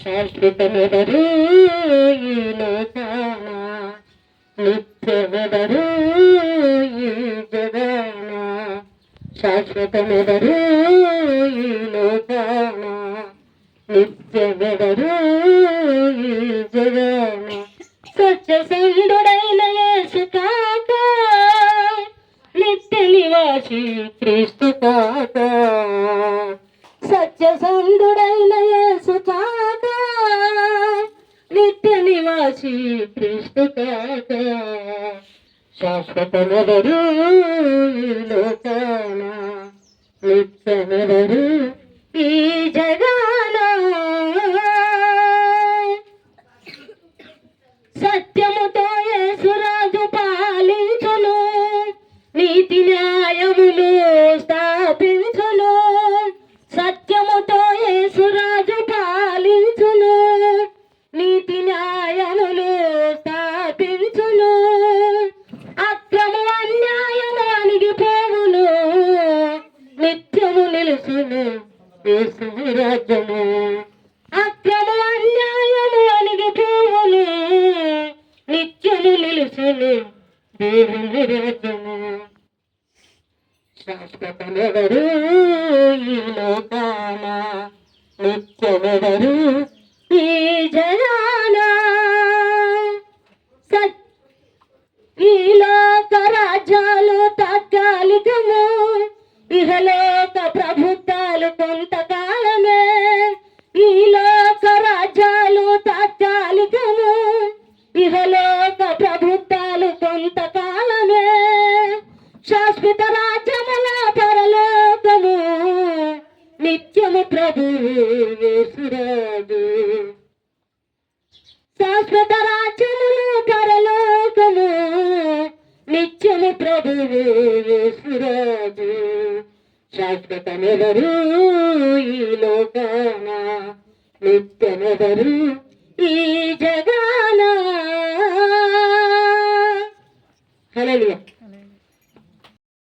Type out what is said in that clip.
శాశ్వతమెవరు ఈ లోకాన, నిత్యమెవరు ఈ జగాన. శాశ్వతమెవరు ఈ లోకాన, నిత్యమెవరు ఈ జగాన. సత్యసంధుడైన యేసు కాక, నిత్య నివాసి క్రీస్తు కాక. సత్యసంధుడైన యేసు కాక, నిత్య నివాసి క్రీస్తు కాక. శాశ్వతమెవరు ఈ లోకాన, నిత్యమెవరు ఈ జగాన. సత్యముతో యేసురాజు పాలించును, నీతి న్యాయములు స్థాపించును. సత్యముతో యేసురాజు పాలించును, నీతి న్యాయములు స్థాపించును. అక్రము అన్యాయము అణిగిపోవును, నిత్యము నిలుసును యేసు రాజ్యము. అక్రము అన్యాయము అణిగిపోవును, నిత్యము నిలుసును దేవుని రాజ్యము. శాశ్వతమెవరు ఈ లోకాన, నిత్యమెవరు ఈ జగాన. ఈ లోక రాజ్యాలు తాత్కాలికము, ఇహలోక ప్రభుత్వాలు కొంతకాలమే. ఈ లోక రాజ్యాలు తాత్కాలికము, ఇహలోక ప్రభుత్వాలు కొంతకాలమే. శాశ్వత రాజ్యముల పరలోకము, నిత్యము ప్రభువు యేసురాజు. శాశ్వత రాజ్యములు పరలోకము, నిత్యము ప్రభువు యేసురాజు. శాశ్వతమెవరు ఈ లోకాన, నిత్యమెవరు ఈ